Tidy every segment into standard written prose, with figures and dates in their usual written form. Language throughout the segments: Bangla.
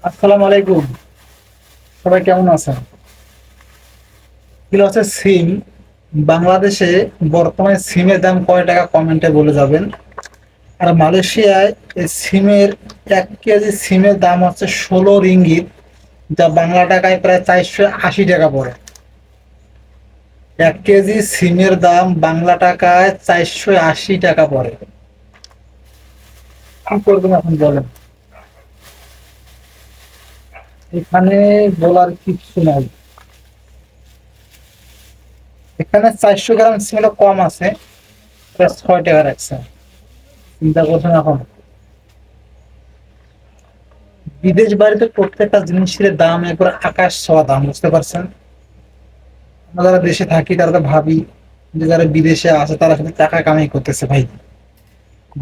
আসসালামু আলাইকুম। সবাই কেমন আছেন? এগুলো হচ্ছে সিম। বাংলাদেশে বর্তমানে সিমের দাম কয় টাকা কমেন্টে বলে যাবেন। আর মালয়েশিয়ায় এই সিমের 1 কেজি সিমের দাম হচ্ছে 16 রিঙ্গিত, যা বাংলা টাকায় প্রায় 480 টাকা পড়ে। 1 কেজি সিমের দাম বাংলা টাকায় 480 টাকা পড়ে। কি করবেন এখন বলেন? এখানে বলার কিছু নাই। এখানে 400 গ্রাম সিমের কম আছে, প্রায় 6 টাকা রাখছে। চিন্তা করছেন এখন? বিদেশ বাড়িতে প্রত্যেকটা জিনিসের দাম একবার আকাশ ছোঁয়া দাম, বুঝতে পারছেন? আমরা যারা দেশে থাকি তারা তো ভাবি যে যারা বিদেশে আছে তারা শুধু টাকা কামাই করতেছে। ভাই,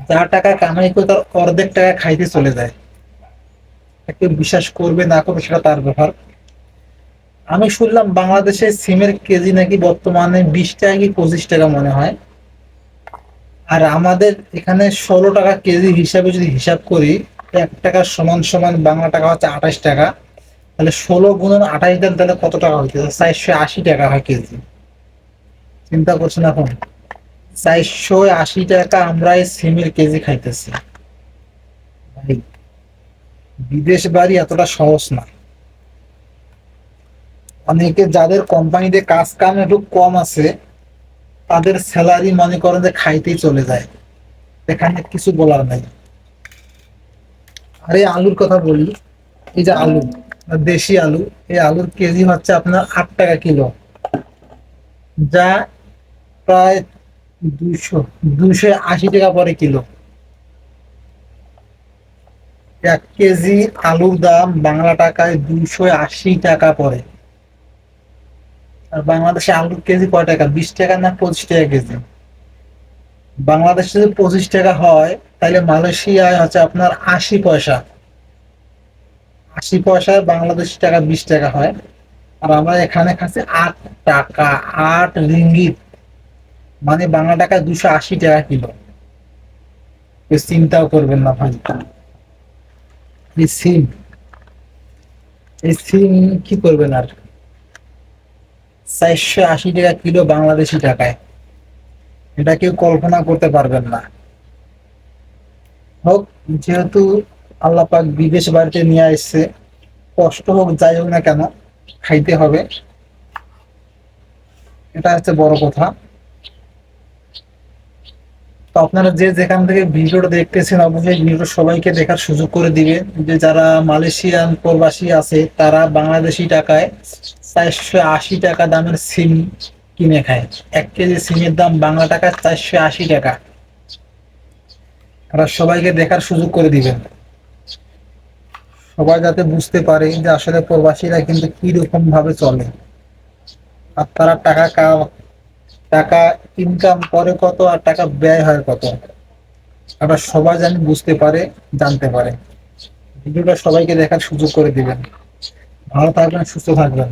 যা টাকা কামাই করে তার অর্ধেক টাকা খাইতে চলে যায়। কেউ বিশ্বাস করবে না করবে সেটা তার ব্যাপার। আমি শুনলাম বাংলাদেশে সিমের কেজি নাকি বর্তমানে 20 টাকা কি 25 টাকা মনে হয়। আর আমাদের এখানে 16 টাকা কেজি হিসাবে যদি হিসাব করি, 1 টাকা সমান সমান বাংলা টাকা হচ্ছে 28 টাকা। তাহলে 16 গুণন 28 দেন, তাহলে কত টাকা হইতেছে? 480 টাকা হয় কেজি। চিন্তা করছেন এখন? 480 টাকা আমরা এই সিমের কেজি খাইতেছি। ভাই, বিদেশ বাড়ি এতটা সহজ না। অনেকে যাদের কোম্পানিতে কাজ কাম একটু কম আছে, তাদের স্যালারি মনে করেন যে খাইতেই চলে যায়। এখানে কিছু বলার নাই। আর এই আলুর কথা বলি, এই যে আলু, দেশি আলু, এই আলুর কেজি হচ্ছে আপনার 8 টাকা কিলো, যা প্রায় 280 টাকা পরে কিলো। 1 কেজি আলুর দাম বাংলা টাকায় 280 টাকা পড়ে। আর বাংলাদেশে আলুর কেজি কয় টাকা? 20 টাকা না 25 টাকা কেজি? বাংলাদেশে যদি 25 টাকা হয়, তাহলে মালয়েশিয়ায় হচ্ছে আপনার 80 পয়সা। 80 পয়সায় বাংলাদেশি টাকা 20 টাকা হয়। আর আমরা এখানে খাচ্ছি 8 টাকা, 8 রিঙ্গিত, মানে বাংলা টাকায় 280 টাকা কিলো। কেউ চিন্তাও করবেন না ভাই। এই সিম, এই সিম কি করবেন আর? 480 টাকা কিলো বাংলাদেশি টাকায়, এটা কেউ কল্পনা করতে পারবেন না। হোক, যেহেতু আল্লাহ পাক বিদেশ বাড়িতে নিয়ে আসছে, কষ্ট হোক যাই হোক না কেন, খাইতে হবে। এটা হচ্ছে বড় কথা। তো আপনারা যে যেখান থেকে ভিডিওটা দেখতেছেন, অবশ্যই ভিডিওটা সবাইকে দেখার সুযোগ করে দিবে। যে যারা মালয়েশিয়ান প্রবাসী আছে তারা বাংলাদেশি টাকায় 480 টাকা দামের সিম কিনে খায়। 1 কেজি সিমের দাম বাংলা টাকায় 480 টাকা। তারা সবাইকে দেখার সুযোগ করে দিবেন, সবাই যাতে বুঝতে পারে যে আসলে প্রবাসীরা কিন্তু কিরকম ভাবে চলে। আর তারা টাকা ইনকাম করে কত আর টাকা ব্যয় হয় কত, আমরা সবাই জানি, বুঝতে পারে, জানতে পারে। ভিডিওটা সবাইকে দেখার সুযোগ করে দিবেন। ভালো থাকবেন, সুস্থ থাকবেন।